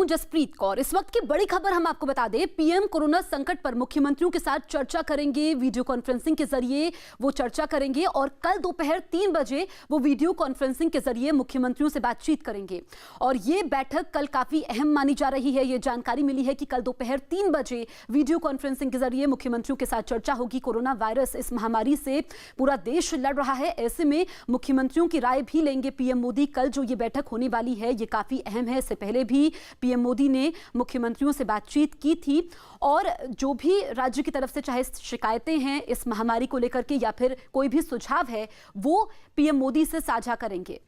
जसप्रीत कौर। इस वक्त की बड़ी खबर हम आपको बता दें, पीएम कोरोना संकट पर मुख्यमंत्रियों के साथ चर्चा करेंगे। वीडियो कॉन्फ्रेंसिंग के जरिए वो चर्चा करेंगे और कल दोपहर 3 बजे वो वीडियो कॉन्फ्रेंसिंग के जरिए मुख्यमंत्रियों से बातचीत करेंगे। और ये बैठक कल काफी अहम मानी जा रही है। ये जानकारी मिली है कि कल दोपहर 3 बजे वीडियो कॉन्फ्रेंसिंग के जरिए मुख्यमंत्रियों के साथ चर्चा होगी। कोरोना वायरस, इस महामारी से पूरा देश लड़ रहा है, ऐसे में मुख्यमंत्रियों की राय भी लेंगे पीएम मोदी। कल जो ये बैठक होने वाली है ये काफी अहम है। इससे पहले भी पीएम मोदी ने मुख्यमंत्रियों से बातचीत की थी और जो भी राज्य की तरफ से चाहे शिकायतें हैं इस महामारी को लेकर के या फिर कोई भी सुझाव है वो पीएम मोदी से साझा करेंगे।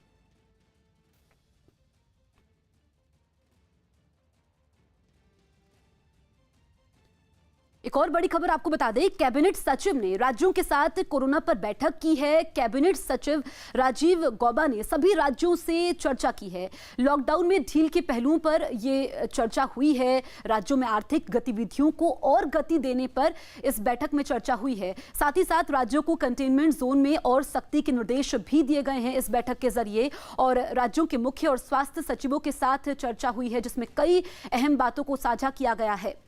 एक और बड़ी खबर आपको बता दें, कैबिनेट सचिव ने राज्यों के साथ कोरोना पर बैठक की है। कैबिनेट सचिव राजीव गौबा ने सभी राज्यों से चर्चा की है। लॉकडाउन में ढील के पहलुओं पर ये चर्चा हुई है। राज्यों में आर्थिक गतिविधियों को और गति देने पर इस बैठक में चर्चा हुई है। साथ ही साथ राज्यों को कंटेनमेंट जोन में और सख्ती के निर्देश भी दिए गए हैं इस बैठक के जरिए। और राज्यों के मुख्य और स्वास्थ्य सचिवों के साथ चर्चा हुई है जिसमें कई अहम बातों को साझा किया गया है।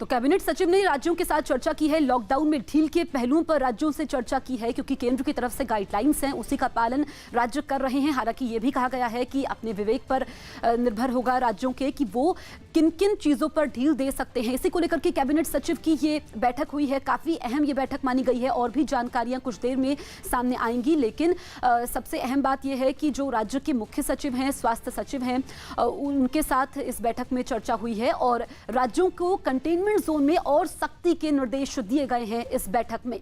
तो कैबिनेट सचिव ने राज्यों के साथ चर्चा की है। लॉकडाउन में ढील के पहलुओं पर राज्यों से चर्चा की है क्योंकि केंद्र की तरफ से गाइडलाइंस हैं, उसी का पालन राज्य कर रहे हैं। हालांकि ये भी कहा गया है कि अपने विवेक पर निर्भर होगा राज्यों के कि वो किन किन चीज़ों पर ढील दे सकते हैं। इसी को लेकर के कैबिनेट सचिव की ये बैठक हुई है। काफ़ी अहम ये बैठक मानी गई है और भी जानकारियाँ कुछ देर में सामने आएंगी। लेकिन सबसे अहम बात यह है कि जो राज्य के मुख्य सचिव हैं, स्वास्थ्य सचिव हैं, उनके साथ इस बैठक में चर्चा हुई है और राज्यों को कंटेनमेंट जोन में और सख्ती के निर्देश दिए गए हैं इस बैठक में।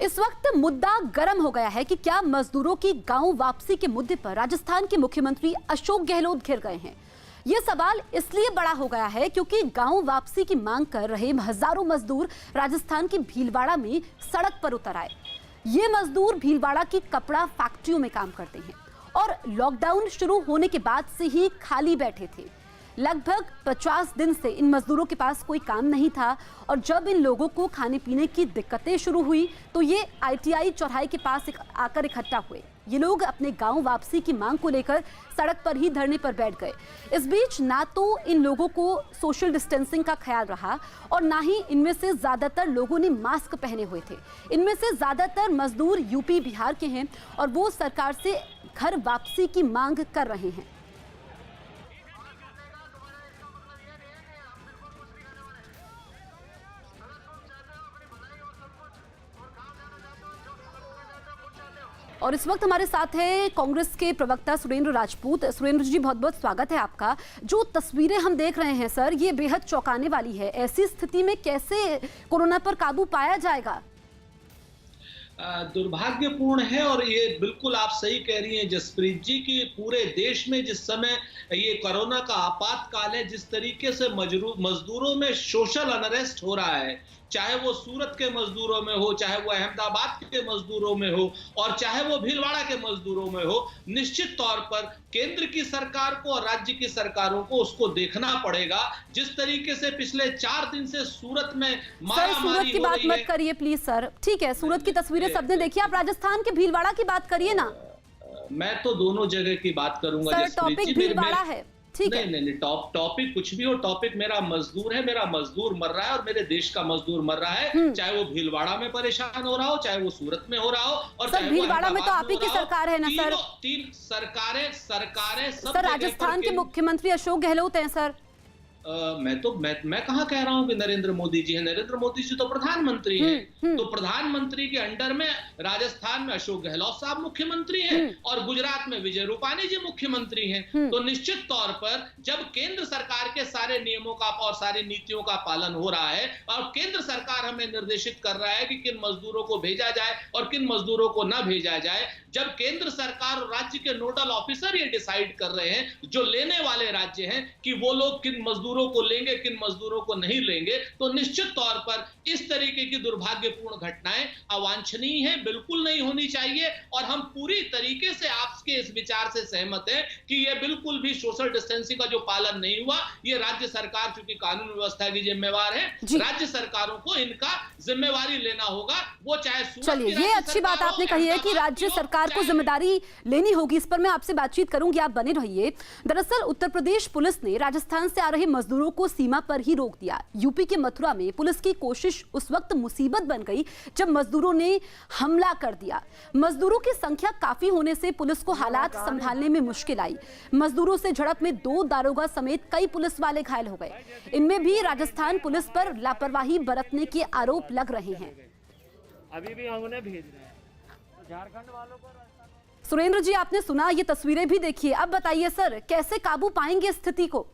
इस वक्त मुद्दा गर्म हो गया है कि क्या मजदूरों की गांव वापसी के मुद्दे पर राजस्थान के मुख्यमंत्री अशोक गहलोत घिर गए हैं। यह सवाल इसलिए बड़ा हो गया है क्योंकि गांव वापसी की मांग कर रहे हजारों मजदूर राजस्थान के भीलवाड़ा में सड़क पर उतर आए। ये मजदूर भीलवाड़ा की कपड़ा फैक्ट्रियों में काम करते हैं और लॉकडाउन शुरू होने के बाद से ही खाली बैठे थे। लगभग 50 दिन से इन मजदूरों के पास कोई काम नहीं था और जब इन लोगों को खाने पीने की दिक्कतें शुरू हुई तो ये आईटीआई चौराहे के पास आकर इकट्ठा हुए। ये लोग अपने गांव वापसी की मांग को लेकर सड़क पर ही धरने पर बैठ गए। इस बीच ना तो इन लोगों को सोशल डिस्टेंसिंग का ख्याल रहा और ना ही इनमें से ज्यादातर लोगों ने मास्क पहने हुए थे। इनमें से ज्यादातर मजदूर यूपी बिहार के हैं और वो सरकार से घर वापसी की मांग कर रहे हैं। और इस वक्त हमारे साथ है कांग्रेस के प्रवक्ता सुरेंद्र राजपूत। सुरेंद्र जी, बहुत बहुत स्वागत है आपका। जो तस्वीरें हम देख रहे हैं सर, ये बेहद चौंकाने वाली है। ऐसी स्थिति में कैसे कोरोना पर काबू पाया जाएगा? दुर्भाग्यपूर्ण है और ये बिल्कुल आप सही कह रही हैं जसप्रीत जी कि पूरे देश में जिस समय ये कोरोना का आपातकाल है, जिस तरीके से मजदूरों में सोशल अनरेस्ट हो रहा है, चाहे वो सूरत के मजदूरों में हो, चाहे वो अहमदाबाद के मजदूरों में हो और चाहे वो भीलवाड़ा के मजदूरों में हो, निश्चित तौर पर केंद्र की सरकार को और राज्य की सरकारों को उसको देखना पड़ेगा। जिस तरीके से पिछले 4 दिन से सूरत में सूरत की बात मत करिए प्लीज सर। ठीक है, सूरत की तस्वीरें सबने देखी, आप राजस्थान के भीलवाड़ा की बात करिए ना। मैं तो दोनों जगह की बात करूंगा। टॉपिक भीलवाड़ा है। नहीं, टॉपिक कुछ भी हो, टॉपिक मेरा मजदूर है। मेरा मजदूर मर रहा है और मेरे देश का मजदूर मर रहा है, चाहे वो भीलवाड़ा में परेशान हो रहा हो, चाहे वो सूरत में हो रहा हो और चाहे भीलवाड़ा में तो आप ही की सरकार है ना सर। तीन सरकारें सब सर, राजस्थान के मुख्यमंत्री अशोक गहलोत हैं सर। मैं कहाँ कह रहा हूँ कि नरेंद्र मोदी जी है। नरेंद्र मोदी जी तो प्रधानमंत्री हैं। तो प्रधानमंत्री के अंडर में राजस्थान में अशोक गहलोत साहब मुख्यमंत्री हैं और गुजरात में विजय रूपानी जी मुख्यमंत्री हैं। तो निश्चित तौर पर जब केंद्र सरकार के सारे नियमों का और सारी नीतियों का पालन हो रहा है और केंद्र सरकार हमें निर्देशित कर रहा है कि किन मजदूरों को भेजा जाए और किन मजदूरों को न भेजा जाए, जब केंद्र सरकार और राज्य के नोडल ऑफिसर ये डिसाइड कर रहे हैं, जो लेने वाले राज्य हैं, कि वो लोग किन मजदूरों को लेंगे, किन मजदूरों को नहीं लेंगे, तो निश्चित तौर पर इस तरीके की दुर्भाग्यपूर्ण घटनाएं अवांछनीय हैं, बिल्कुल नहीं होनी चाहिए। और हम पूरी तरीके से आपके इस विचार से सहमत हैं कि ये बिल्कुल भी सोशल डिस्टेंसिंग का जो पालन नहीं हुआ, ये राज्य सरकार चूंकि कानून व्यवस्था की जिम्मेवार है, राज्य सरकारों को इनका जिम्मेवारी लेना होगा। वो चाहे चलिए, ये अच्छी बात आपने कही है कि राज्य सरकार को जिम्मेदारी लेनी होगी। इस पर मैं आपसे बातचीत करूंगी, आप बने रहिए। दरअसल उत्तर प्रदेश पुलिस ने राजस्थान से आ रहे मजदूरों को सीमा पर ही रोक दिया। यूपी के मथुरा में पुलिस की कोशिश उस वक्त मुसीबत बन गई जब मजदूरों ने हमला कर दिया। मजदूरों की संख्या काफी होने से पुलिस को हालात संभालने में मुश्किल आई। मजदूरों से झड़प में 2 दारोगा समेत कई पुलिस वाले घायल हो गए। इनमें भी राजस्थान पुलिस पर लापरवाही बरतने के आरोप लग रहे हैं। अभी भी हम उन्हें भेज रहे हैं तो झारखंड वालों को। सुरेंद्र जी, आपने सुना, ये तस्वीरें भी देखिए। अब बताइए सर, कैसे काबू पाएंगे स्थिति को?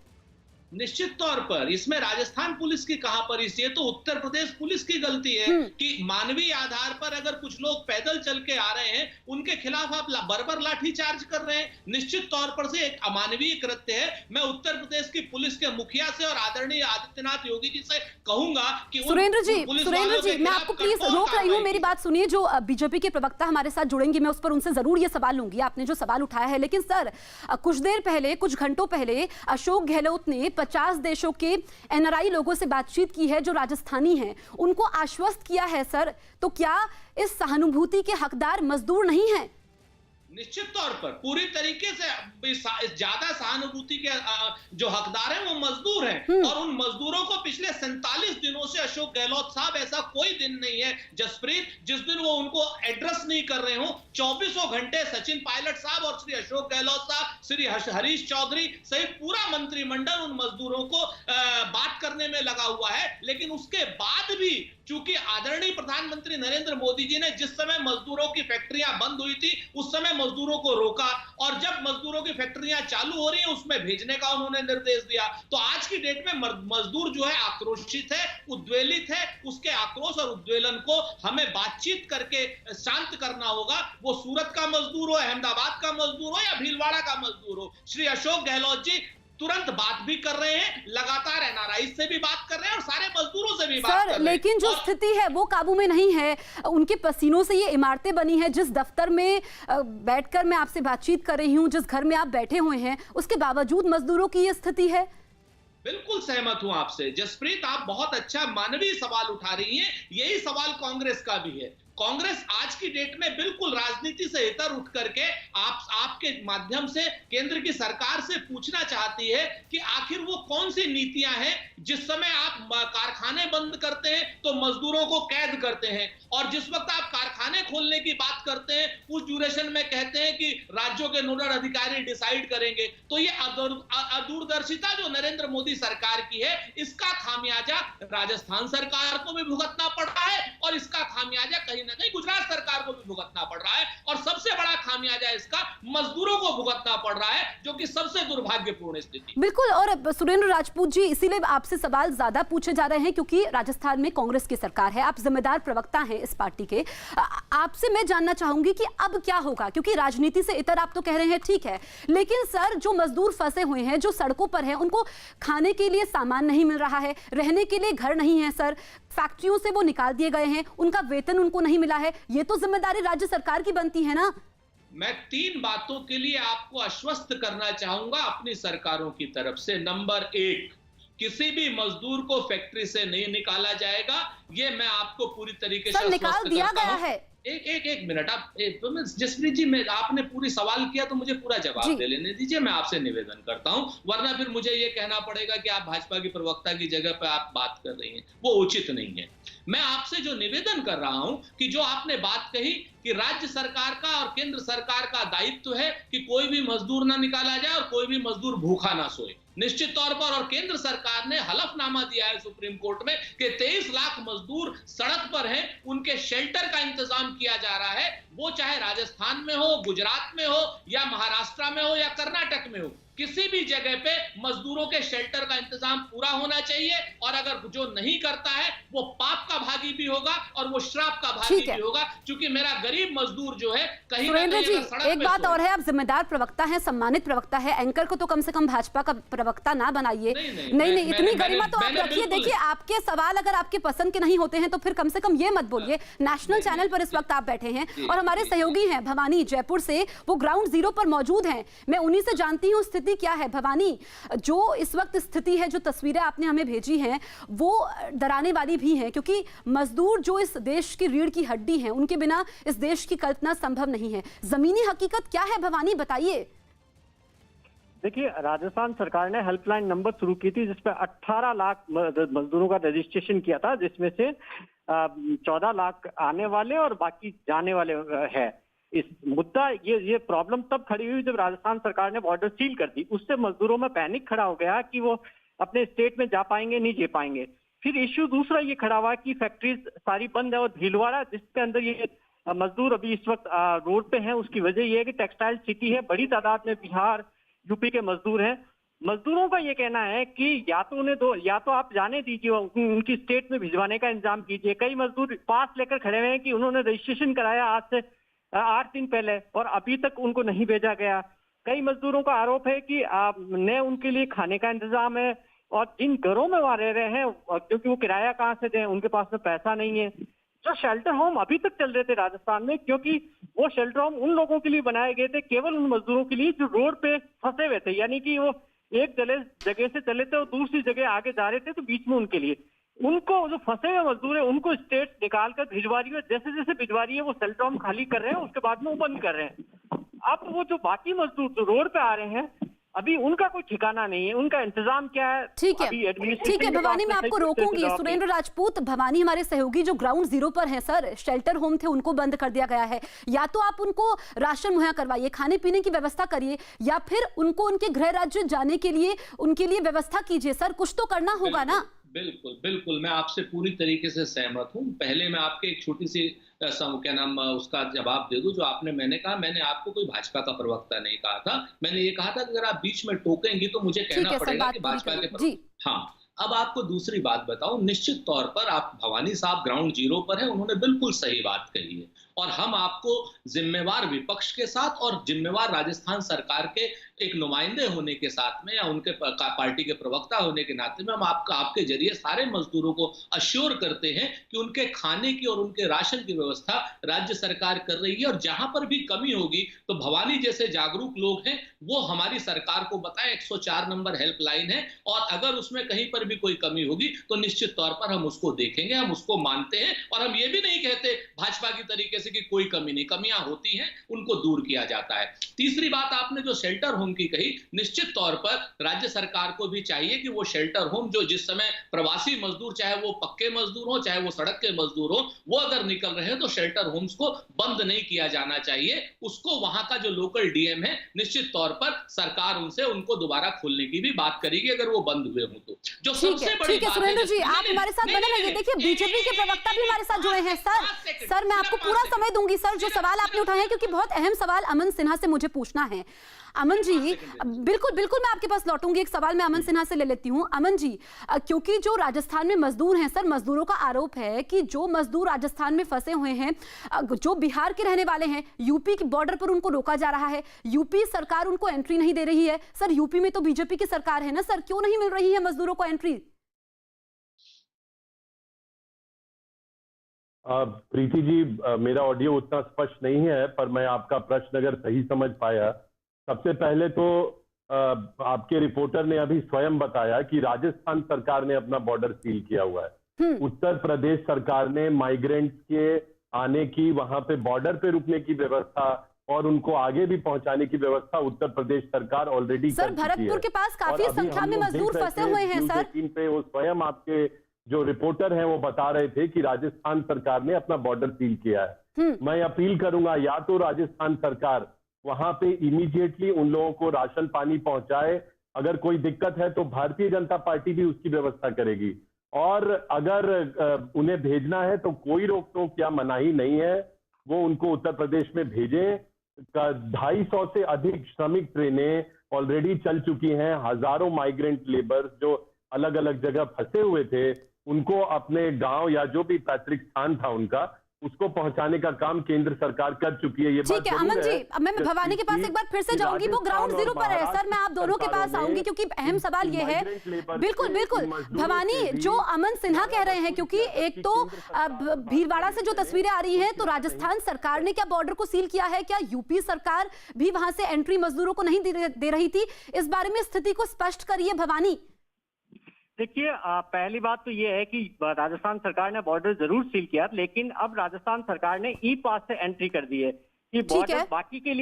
निश्चित तौर पर इसमें राजस्थान पुलिस की कहां पर, ये तो उत्तर प्रदेश पुलिस की गलती है कि मानवीय आधार पर अगर कुछ लोग पैदल चल के आ रहे हैं, उनके खिलाफ आप बर्बर लाठीचार्ज कर रहे हैं। निश्चित तौर पर से एक अमानवीय कृत्य है। मैं उत्तर प्रदेश की पुलिस के मुखिया से और आदरणीय आदित्यनाथ योगी जी से कहूंगा कि सुरेंद्र जी, मैं आपको प्लीज रोक रही हूँ, मेरी बात सुनिए। जो बीजेपी के प्रवक्ता हमारे साथ जुड़ेंगे, मैं उस पर उनसे जरूर ये सवाल लूंगी, आपने जो सवाल उठाया है। लेकिन सर, कुछ देर पहले, कुछ घंटों पहले अशोक गहलोत ने 50 देशों के एनआरआई लोगों से बातचीत की है जो राजस्थानी हैं, उनको आश्वस्त किया है। सर, तो क्या इस सहानुभूति के हकदार मजदूर नहीं हैं? निश्चित तौर पर पूरी तरीके से ज्यादा सहानुभूति के जो हकदार हैं वो मजदूर हैं। और उन मजदूरों को पिछले 47 दिनों से अशोक गहलोत साहब, ऐसा कोई दिन नहीं है जसप्रीत जिस दिन वो उनको एड्रेस नहीं कर रहे हो। 24 घंटे सचिन पायलट साहब और श्री अशोक गहलोत साहब, श्री हरीश चौधरी सहित पूरा मंत्रिमंडल उन मजदूरों को बात करने में लगा हुआ है। लेकिन उसके बाद भी चूंकि आदरणीय प्रधानमंत्री नरेंद्र मोदी जी ने जिस समय मजदूरों की फैक्ट्रियां बंद हुई थी, उस समय मजदूरों को रोका, और जब मजदूरों की फैक्ट्रियां चालू हो रही हैं उसमें भेजने का उन्होंने निर्देश दिया। तो आज की डेट में मजदूर जो है आक्रोशित है, उद्वेलित है। उसके आक्रोश और उद्वेलन को हमें बातचीत करके शांत करना होगा। वो सूरत का मजदूर हो, अहमदाबाद का मजदूर हो या भीलवाड़ा का मजदूर हो, श्री अशोक गहलोत जी तुरंत बात भी कर रहे हैं, लगातार एनआरआई से भी बात कर रहे हैं और सारे मजदूरों से भी बात कर रहे हैं। लेकिन जो स्थिति है वो काबू में नहीं है। उनके पसीनों से ये इमारतें बनी हैं। जिस दफ्तर में बैठकर मैं आपसे बातचीत कर रही हूँ, जिस घर में आप बैठे हुए हैं, उसके बावजूद मजदूरों की ये स्थिति है। बिल्कुल सहमत हूं आपसे जसप्रीत, आप बहुत अच्छा मानवीय सवाल उठा रही हैं। यही सवाल कांग्रेस का भी है। कांग्रेस आज की डेट में बिल्कुल राजनीति से इतर उठ करके आपके माध्यम से केंद्र की सरकार से पूछना चाहती है कि आखिर वो कौन सी नीतियां हैं जिस समय आप कारखाने बंद करते हैं तो मजदूरों को कैद करते हैं, और जिस वक्त आप कारखाने खोलने की बात करते हैं उस ड्यूरेशन में कहते हैं कि राज्यों के नोडल अधिकारी डिसाइड करेंगे। तो ये अदूरदर्शिता जो नरेंद्र मोदी सरकार की है, इसका खामियाजा राजस्थान सरकार को भी भुगतना पड़ रहा है और इसका खामियाजा कहीं ना कहीं गुजरात सरकार को भी भुगतना पड़ रहा है, और सबसे बड़ा खामियाजा इसका मजदूरों को भुगतना पड़ रहा है, जो कि सबसे दुर्भाग्यपूर्ण स्थिति। बिल्कुल। और सुरेंद्र राजपूत जी, इसीलिए आपसे सवाल ज्यादा पूछे जा रहे हैं क्योंकि राजस्थान में कांग्रेस की सरकार है, आप जिम्मेदार प्रवक्ता हैं इस पार्टी के। आपसे मैं जानना चाहूंगी कि अब क्या होगा, क्योंकि राजनीति से इतर आप तो कह रहे हैं, ठीक है, लेकिन सर जो मजदूर फंसे हुए हैं, जो सड़कों पर हैं, उनको खाने के लिए सामान नहीं मिल रहा है, रहने के लिए घर नहीं है सर, फैक्ट्रियों से वो निकाल दिए गए हैं, उनका वेतन उनको नहीं मिला है, ये तो जिम्मेदारी राज्य सरकार की बनती है ना। मैं 3 बातों के लिए आपको आश्वस्त करना चाहूंगा अपनी सरकारों की तरफ से। नंबर 1, किसी भी मजदूर को फैक्ट्री से नहीं निकाला जाएगा, ये मैं आपको पूरी तरीके से निकाल दिया गया है। एक मिनट, आप जसप्रीत जी, मैं आपने पूरी सवाल किया तो मुझे पूरा जवाब दे लेने दीजिए। मैं आपसे निवेदन करता हूं, वरना फिर मुझे ये कहना पड़ेगा कि आप भाजपा की प्रवक्ता की जगह पर आप बात कर रही हैं, वो उचित नहीं है। मैं आपसे जो निवेदन कर रहा हूं कि जो आपने बात कही कि राज्य सरकार का और केंद्र सरकार का दायित्व है कि कोई भी मजदूर ना निकाला जाए और कोई भी मजदूर भूखा ना सोए। निश्चित तौर पर, और केंद्र सरकार ने हलफनामा दिया है सुप्रीम कोर्ट में कि 23 लाख मजदूर सड़क पर हैं, उनके शेल्टर का इंतजाम किया जा रहा है। वो चाहे राजस्थान में हो, गुजरात में हो, या महाराष्ट्र में हो, या कर्नाटक में हो, किसी भी जगह पे मजदूरों के शेल्टर का इंतजाम पूरा होना चाहिए, और अगर जो नहीं करता है वो पाप का भागी भी होगा और वो श्राप का भागी भी होगा, क्योंकि मेरा गरीब मजदूर जो है कहीं ना सुरेंद्र कहीं जी, अगर सड़क एक पे बात सोए। और है, आप जिम्मेदार प्रवक्ता हैं, सम्मानित प्रवक्ता है, एंकर को तो कम से कम भाजपा का प्रवक्ता ना बनाइए। नहीं, इतनी गरिमा तो आप रखिए। देखिए, आपके सवाल अगर आपके पसंद के नहीं होते हैं तो फिर कम से कम ये मत बोलिए। नेशनल चैनल पर इस वक्त आप बैठे हैं और हमारे सहयोगी हैं भवानी जयपुर से, वो ग्राउंड जीरो पर मौजूद हैं। मैं उन्हीं से जानती हूँ स्थिति क्या है। भवानी, जो इस वक्त स्थिति है, जो तस्वीरें आपने हमें भेजी हैं, वो डराने वाली भी हैं, क्योंकि मजदूर जो इस देश की रीढ़ की हड्डी हैं, उनके बिना इस देश की कल्पना संभव नहीं है। जमीनी हकीकत क्या है भवानी, बताइए। देखिए, राजस्थान सरकार ने हेल्पलाइन नंबर शुरू की थी जिसपे 18 लाख मजदूरों का रजिस्ट्रेशन किया था, जिसमें से 14 लाख आने वाले और बाकी जाने वाले है। इस मुद्दा ये प्रॉब्लम तब खड़ी हुई जब राजस्थान सरकार ने बॉर्डर सील कर दी। उससे मजदूरों में पैनिक खड़ा हो गया कि वो अपने स्टेट में जा पाएंगे नहीं जा पाएंगे। फिर इश्यू दूसरा ये खड़ा हुआ कि फैक्ट्रीज सारी बंद है और भीलवाड़ा जिसके अंदर ये मजदूर अभी इस वक्त रोड पे हैं, उसकी वजह ये है कि टेक्सटाइल सिटी है, बड़ी तादाद में बिहार यूपी के मजदूर हैं। मजदूरों का ये कहना है कि या तो आप जाने दीजिए, उनकी स्टेट में भिजवाने का इंतजाम कीजिए। कई मजदूर पास लेकर खड़े हुए हैं कि उन्होंने रजिस्ट्रेशन कराया आज से 8 दिन पहले और अभी तक उनको नहीं भेजा गया। कई मजदूरों का आरोप है कि न उनके लिए खाने का इंतजाम है, और जिन घरों में वहां रह रहे हैं क्योंकि वो किराया कहाँ से दें, उनके पास में पैसा नहीं है। जो शेल्टर होम अभी तक चल रहे थे राजस्थान में, क्योंकि वो शेल्टर होम उन लोगों के लिए बनाए गए थे, केवल उन मजदूरों के लिए जो रोड पे फंसे हुए थे, यानी कि वो एक जगह से चले थे और दूसरी जगह आगे जा रहे थे, तो बीच में उनके लिए, उनको जो फंसे हुए मजदूर है उनको स्टेट निकाल कर भिजवा रही है। जैसे जैसे भिजवा रही है वो शेल्टर होम खाली कर रहे हैं, उसके बाद में वो बंद कर रहे हैं। अब वो जो बाकी मजदूर जो रोड पे आ रहे हैं, अभी उनका कोई ठिकाना नहीं है, उनका इंतजाम क्या है। ठीक है भवानी, मैं आपको रोकूंगी। सुरेंद्र राजपूत, भवानी हमारे सहयोगी जो ग्राउंड जीरो पर हैं, सर शेल्टर होम थे उनको बंद कर दिया गया है। या तो आप उनको राशन मुहैया करवाइए, खाने पीने की व्यवस्था करिए, या फिर उनको उनके गृह राज्य जाने के लिए उनके लिए व्यवस्था कीजिए। सर कुछ तो करना होगा ना। बिल्कुल मैं आपसे पूरी तरीके से सहमत हूं। पहले मैं आपके एक छोटी सी उसका जवाब दे दूं। जो मैंने कहा, मैंने आपको कोई भाजपा का प्रवक्ता नहीं कहा था। मैंने ये कहा था कि अगर आप बीच में टोकेंगी तो मुझे कहना पड़ेगा कि भाजपा के हाँ। अब आपको दूसरी बात बताऊं, निश्चित तौर पर आप भवानी साहब ग्राउंड जीरो पर हैं, उन्होंने बिल्कुल सही बात कही है, और हम आपको जिम्मेवार विपक्ष के साथ और जिम्मेवार राजस्थान सरकार के एक नुमाइंदे होने के साथ में, या उनके पार्टी के प्रवक्ता होने के नाते में, हम आपके जरिए सारे मजदूरों को अश्योर करते हैं कि उनके खाने की और उनके राशन की व्यवस्था राज्य सरकार कर रही है। और जहां पर भी कमी होगी तो भवानी जैसे जागरूक लोग हैं वो हमारी सरकार को बताएं। 104 नंबर हेल्पलाइन है, और अगर उसमें कहीं पर भी कोई कमी होगी तो निश्चित तौर पर हम उसको देखेंगे, हम उसको मानते हैं। और हम ये भी नहीं कहते भाजपा की तरीके से कि कोई कमी नहीं, कमियां होती हैं, उनको दूर किया जाता है। तीसरी बात आपने जो शेल्टर होम की कही, निश्चित तौर पर राज्य सरकार को भी चाहिए कि वो शेल्टर होम जो जिस समय प्रवासी मजदूर, चाहे वो पक्के मजदूर हो चाहे वो सड़क के मजदूर हो, वो अगर निकल रहे हैं तो शेल्टर होम्स को बंद नहीं किया जाना चाहिए। उसको वहां का जो लोकल डीएम है, निश्चित तौर पर सरकार उनको दोबारा खोलने की भी बात करेगी अगर वो बंद हुए हो तो। जो सबसे बड़ी बात है सुरेंद्र जी, आप हमारे साथ बने रहिए। देखिए, बीजेपी के प्रवक्ता भी हमारे साथ जुड़े हैं। सर मैं आपको पूरा समय दूंगी। सर, जो सवाल आपने उठाए हैं, क्योंकि बहुत अहम सवाल अमन सिन्हा से मुझे पूछना है। अमन जी, बिल्कुल मैं आपके पास लौटूंगी। एक सवाल मैं अमन सिन्हा से ले लेती हूं। अमन जी, क्योंकि जो राजस्थान में मजदूर हैं, सर मजदूरों का आरोप है कि जो मजदूर राजस्थान में फंसे हुए हैं, जो बिहार के रहने वाले हैं, यूपी के बॉर्डर पर उनको रोका जा रहा है, यूपी सरकार उनको एंट्री नहीं दे रही है। सर, यूपी में तो बीजेपी की सरकार है ना सर, क्यों नहीं मिल रही है मजदूरों को एंट्री? प्रीति जी, मेरा ऑडियो उतना स्पष्ट नहीं है, पर मैं आपका प्रश्न अगर सही समझ पाया, सबसे पहले तो आपके रिपोर्टर ने अभी स्वयं बताया कि राजस्थान सरकार ने अपना बॉर्डर सील किया हुआ है। उत्तर प्रदेश सरकार ने माइग्रेंट्स के आने की, वहां पे बॉर्डर पे रुकने की व्यवस्था और उनको आगे भी पहुंचाने की व्यवस्था उत्तर प्रदेश सरकार ऑलरेडी कर चुकी है। भरतपुर के पास काफी संख्या में मजदूर फंसे हुए हैं सर। पे वो स्वयं आपके जो रिपोर्टर हैं वो बता रहे थे कि राजस्थान सरकार ने अपना बॉर्डर सील किया है। मैं अपील करूंगा, या तो राजस्थान सरकार वहां पे इमीडिएटली उन लोगों को राशन पानी पहुंचाए, अगर कोई दिक्कत है तो भारतीय जनता पार्टी भी उसकी व्यवस्था करेगी, और अगर उन्हें भेजना है तो कोई रोक टोक या मनाही नहीं है, वो उनको उत्तर प्रदेश में भेजें। 250 से अधिक श्रमिक ट्रेनें ऑलरेडी चल चुकी हैं। हजारों माइग्रेंट लेबर जो अलग अलग जगह फंसे हुए थे, उनको अपने गांव या जो भी पैतृक स्थान था उनका, उसको पहुंचाने का काम केंद्र सरकार कर चुकी है। ये ठीक है अमन जी, अब मैं भवानी के पास एक बार फिर से जाऊंगी, वो ग्राउंड जीरो पर है सर। मैं आप दोनों के पास आऊंगी क्योंकि अहम सवाल ये है। बिल्कुल बिल्कुल भवानी, जो अमन सिन्हा कह रहे हैं, क्योंकि एक तो भीलवाड़ा से जो तस्वीरें आ रही हैं, तो राजस्थान सरकार ने क्या बॉर्डर को सील किया है? क्या यूपी सरकार भी वहां से एंट्री मजदूरों को नहीं दे रही थी? इस बारे में स्थिति को स्पष्ट करिए भवानी। देखिए, पहली बात तो ये है कि राजस्थान सरकार ने बॉर्डर जरूर सील किया, लेकिन अब राजस्थान सरकार ने ई पास से एंट्री कर दी है कि बॉर्डर बाकी के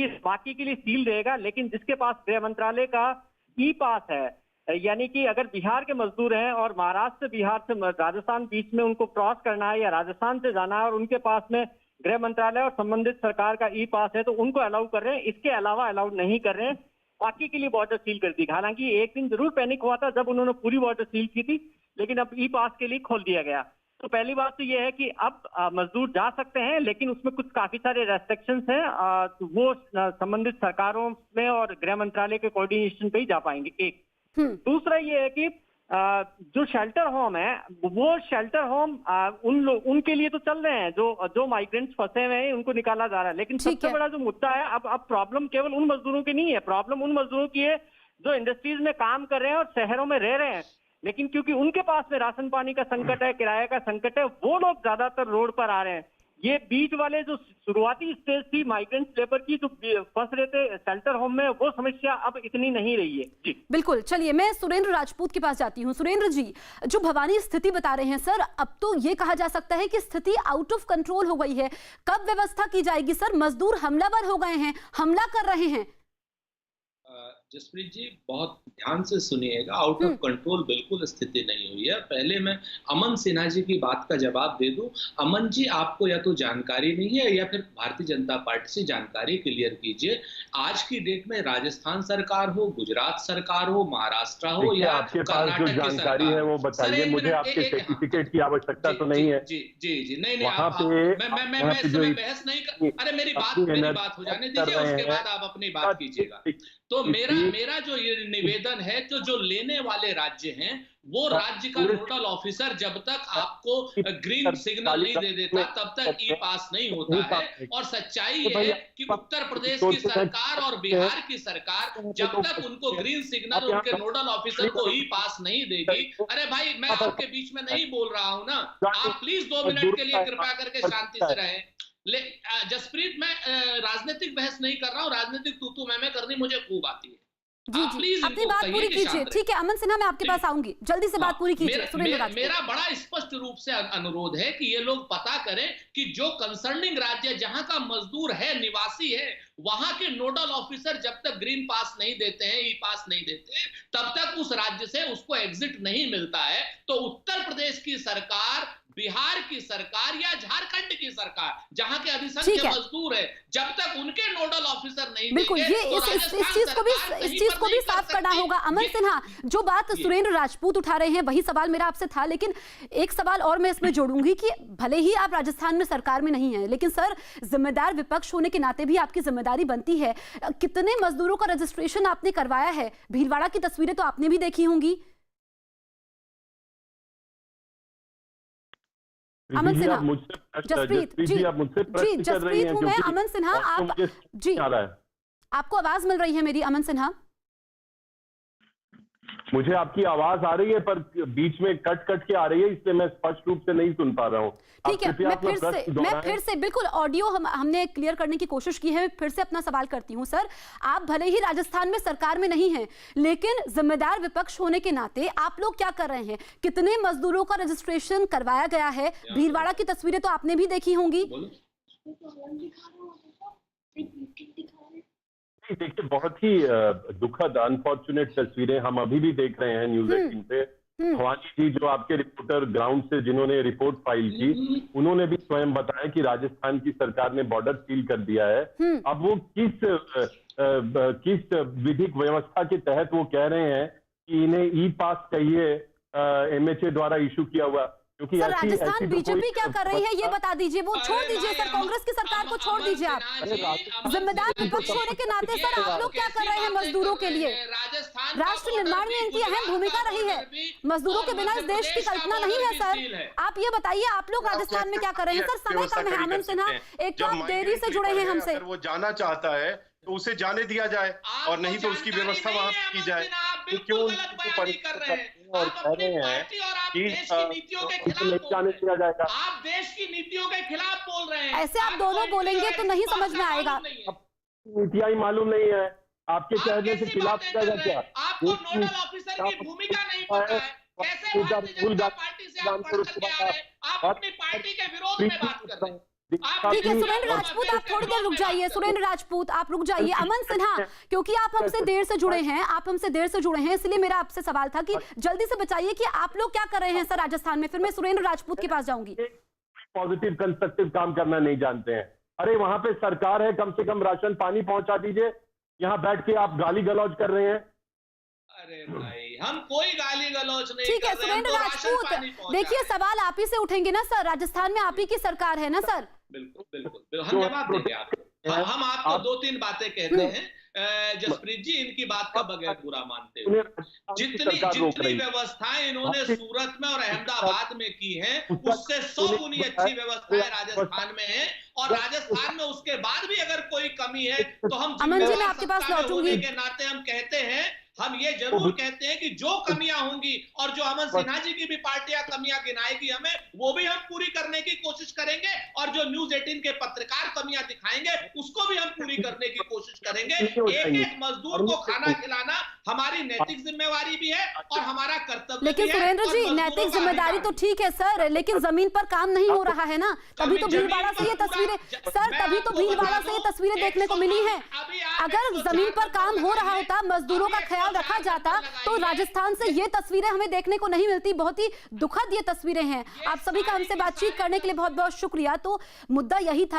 लिए सील रहेगा, लेकिन जिसके पास गृह मंत्रालय का ई पास है, यानी कि अगर बिहार के मजदूर हैं और महाराष्ट्र से बिहार से राजस्थान बीच में उनको क्रॉस करना है या राजस्थान से जाना है और उनके पास में गृह मंत्रालय और संबंधित सरकार का ई पास है, तो उनको अलाउ कर रहे हैं। इसके अलावा अलाउ नहीं कर रहे हैं। बाकी के लिए बॉर्डर सील कर दी। हालांकि एक दिन जरूर पैनिक हुआ था जब उन्होंने पूरी बॉर्डर सील की थी, लेकिन अब ई पास के लिए खोल दिया गया। तो पहली बात तो यह है कि अब मजदूर जा सकते हैं, लेकिन उसमें कुछ काफी सारे रेस्ट्रिक्शंस हैं, तो वो संबंधित सरकारों में और गृह मंत्रालय के कोऑर्डिनेशन पे ही जा पाएंगे। एक दूसरा ये है कि जो शेल्टर होम है, वो शेल्टर होम उनके लिए तो चल रहे हैं, जो माइग्रेंट्स फंसे हुए हैं उनको निकाला जा रहा है। लेकिन सबसे बड़ा जो मुद्दा है, अब प्रॉब्लम केवल उन मजदूरों की नहीं है, प्रॉब्लम उन मजदूरों की है जो इंडस्ट्रीज में काम कर रहे हैं और शहरों में रह रहे हैं, लेकिन क्योंकि उनके पास में राशन पानी का संकट है, किराए का संकट है, वो लोग ज्यादातर रोड पर आ रहे हैं। ये बीच वाले जो शुरुआती स्टेज थी माइग्रेंट लेबर की, जो फंस रहे थे शेल्टर होम में, वो समस्या अब इतनी नहीं रही है। जी बिल्कुल, चलिए मैं सुरेंद्र राजपूत के पास जाती हूँ। सुरेंद्र जी, जो भवानी स्थिति बता रहे हैं सर, अब तो ये कहा जा सकता है कि स्थिति आउट ऑफ कंट्रोल हो गई है। कब व्यवस्था की जाएगी सर? मजदूर हमलावर हो गए हैं, हमला कर रहे हैं। जसप्रीत जी बहुत ध्यान से सुनिएगा, आउट ऑफ कंट्रोल बिल्कुल स्थिति नहीं हुई है। पहले मैं अमन सिन्हा जी की बात का जवाब दे दूं। अमन जी, आपको या तो जानकारी नहीं है या फिर भारतीय जनता पार्टी से जानकारी क्लियर कीजिए। आज की डेट में राजस्थान सरकार हो, गुजरात सरकार हो, महाराष्ट्र हो या कर्नाटक की जानकारी है वो बताइए मुझे। आपके सर्टिफिकेट की आवश्यकता तो नहीं है? जी जी जी, नहीं मैं इसमें बहस नहीं कर। अरे मेरी बात हो जाने दीजिए, उसके बाद आप अपनी बात कीजिएगा। तो मेरा जो ये निवेदन है, जो लेने वाले राज्य हैं, वो राज्य का नोडल ऑफिसर जब तक आपको ग्रीन सिग्नल नहीं दे देता तब तक ई पास नहीं होता है। और सच्चाई ये है कि उत्तर प्रदेश की सरकार और बिहार की सरकार जब तक उनको ग्रीन सिग्नल उनके नोडल ऑफिसर को ई पास नहीं देगी। अरे भाई, मैं आपके बीच में नहीं बोल रहा हूं ना, आप प्लीज 2 मिनट के लिए कृपया करके शांति से रहें। जसप्रीत, मैं राजनीतिक बहस नहीं कर रहा हूँ, राजनीतिक तू मैं करनी मुझे खूब आती है। जी अपनी बात पूरी कीजिए। ठीक है अमन सिन्हा, मैं आपके पास आऊंगी, जल्दी से बात पूरी कीजिए। मेरा बड़ा स्पष्ट रूप से अनुरोध है कि ये लोग पता करें कि जो कंसर्निंग राज्य जहां का मजदूर है, निवासी है, वहां के नोडल ऑफिसर जब तक ग्रीन पास नहीं देते हैं, ई पास नहीं देते, तब तक उस राज्य से उसको एग्जिट नहीं मिलता है। तो उत्तर प्रदेश की सरकार, बिहार की सरकार या झारखंड की सरकार, जहां के अधिसंख्य मजदूर है, जब तक उनके नोडल ऑफिसर नहीं बिल्कुल ये इस चीज को भी साफ करना होगा। अमन सिन्हा, जो बात सुरेंद्र राजपूत उठा रहे हैं वही सवाल मेरा आपसे था, लेकिन एक सवाल और मैं इसमें जोड़ूंगी कि भले ही आप राजस्थान में सरकार में नहीं है, लेकिन सर जिम्मेदार विपक्ष होने के नाते भी आपकी जिम्मेदारी बनती है। कितने मजदूरों का रजिस्ट्रेशन आपने करवाया है? भीलवाड़ा की तस्वीरें तो आपने भी देखी होंगी। अमन सिन्हा, जसप्रीत हूं मैं। अमन सिन्हा, आप जी, आपको आवाज मिल रही है मेरी? अमन सिन्हा, मुझे आपकी आवाज आ रही है पर बीच में कट के आ रही है, इसलिए मैं स्पष्ट रूप से नहीं सुन पा रहा हूँ। ठीक है, मैं फिर से बिल्कुल ऑडियो हमने क्लियर करने की कोशिश की है। फिर से अपना सवाल करती हूँ सर, आप भले ही राजस्थान में सरकार में नहीं हैं, लेकिन जिम्मेदार विपक्ष होने के नाते आप लोग क्या कर रहे हैं? कितने मजदूरों का रजिस्ट्रेशन करवाया गया है? भीलवाड़ा की तस्वीरें तो आपने भी देखी होंगी। देखिए, बहुत ही दुखद अनफॉर्चुनेट तस्वीरें हम अभी भी देख रहे हैं न्यूज़ 18 पे। भवानी जी, जो आपके रिपोर्टर ग्राउंड से जिन्होंने रिपोर्ट फाइल की, उन्होंने भी स्वयं बताया कि राजस्थान की सरकार ने बॉर्डर सील कर दिया है। अब वो किस विधिक व्यवस्था के तहत वो कह रहे हैं कि इन्हें ई पास चाहिए, MHA द्वारा इशू किया हुआ। क्योंकि सर ऐसी राजस्थान तो बीजेपी कोई क्या कर रही है ये बता दीजिए, वो छोड़ अरे दीजिए भाई, सर, कांग्रेस की सरकार को छोड़ दीजिए आप। जिम्मेदार विपक्ष होने के नाते सर आप लोग क्या कर रहे हैं मजदूरों के लिए? राजस्थान राष्ट्र निर्माण में इनकी अहम भूमिका रही है, मजदूरों के बिना इस देश की कल्पना नहीं है सर। आप ये बताइए आप लोग राजस्थान में क्या कर रहे हैं? सर समय कम है, आनंद सिन्हा एक तो आप देरी से जुड़े हैं हमसे। अगर वो जाना चाहता है तो उसे जाने दिया जाए और नहीं तो उसकी व्यवस्था वहां की जाए। तो क्यों कर रहे हैं और आप कह अपनी रहे हैं पार्टी और आप कि देश की नीतियों के खिलाफ नहीं बोल जाने रहे दिया जाएगा? हैं। आप देश की नीतियों के खिलाफ बोल रहे हैं। ऐसे आप दोनों बोलेंगे तो नहीं समझ में आएगा। नीतियां ही मालूम नहीं है, आपके आप कहने से कैसी खिलाफ बातें जाएगा कर रहे क्या? हैं? आपको नोडल ऑफिसर की भूमिका नहीं पता है। कैसे भारतीय जनता पार्टी से आप पढ़ करके आ रहे हैं? आप अपनी पार्टी के विरोध में बात कर रहे हैं। ठीक है सुरेंद्र राजपूत आप थोड़ी देर रुक जाइए, सुरेंद्र राजपूत आप रुक जाइए। अमन सिन्हा, क्योंकि आप हमसे देर से जुड़े हैं, इसलिए मेरा आपसे सवाल था कि जल्दी से बताइए कि आप लोग क्या कर रहे हैं सर राजस्थान में। फिर मैं सुरेंद्र राजपूत के पास जाऊंगी। पॉजिटिव कंस्ट्रक्टिव काम करना नहीं जानते हैं। अरे वहां पे सरकार है, कम से कम राशन पानी पहुंचा दीजिए, यहाँ बैठ के आप गाली गलौज कर रहे हैं। अरे भाई हम कोई गाली गलौज नहीं ठीक है कर रहे हैं, सुरेंद्र हम तो राशन पानी राजपूत, पहुंचा देखिए रहे हैं। सवाल आप ही से उठेंगे ना सर, राजस्थान में आप ही की सरकार है ना सर। बिल्कुल बिल्कुल हम जवाब देंगे आपको। हम आपको दो तीन बातें कहते हैं। जसप्रीत जी इनकी बात का बगैर बुरा मानते हुए जितनी व्यवस्थाएं इन्होंने सूरत में और अहमदाबाद में की हैं उससे 100 गुनी अच्छी व्यवस्थाएं राजस्थान में हैं। और राजस्थान में उसके बाद भी अगर कोई कमी है तो हम अमन जी मैं आपके पास सत्ता में लौटूंगी। होने के नाते हम कहते हैं, हम ये जरूर कहते हैं कि जो कमियां होंगी और जो अमन सिन्हा जी की भी पार्टियां कमियां गिनाएगी हमें, वो भी हम पूरी करने की कोशिश करेंगे। और जो न्यूज 18 के पत्रकार कमियां दिखाएंगे उसको भी हम पूरी करने की कोशिश करेंगे। एक एक मजदूर को खाना खिलाना हमारी नैतिक जिम्मेवारी भी है और हमारा कर्तव्य लेकिन भी है। सुरेंद्र जी और नैतिक मजदूरों का जिम्मेदारी तो अधिकार ठीक है सर, लेकिन जमीन पर काम नहीं हो रहा है ना। तभी तो जमीन भीलवाड़ा से ये पर तस्वीरें पूरा- सर, मैं तभी तो आपको भीलवाड़ा बता से ये दूं, तस्वीरें देखने को मिली हैं। अभी आप अगर 104 जमीन पर काम हो रहा लगाइए, होता, मजदूरों का अभी ख्याल 104 रखा जाता तो लगाइए। राजस्थान से ये तस्वीरें हमें देखने को नहीं मिलती। बहुत ही दुखद ये तस्वीरें हैं। आप सभी का हमसे बातचीत करने के लिए बहुत बहुत शुक्रिया। तो मुद्दा यही था।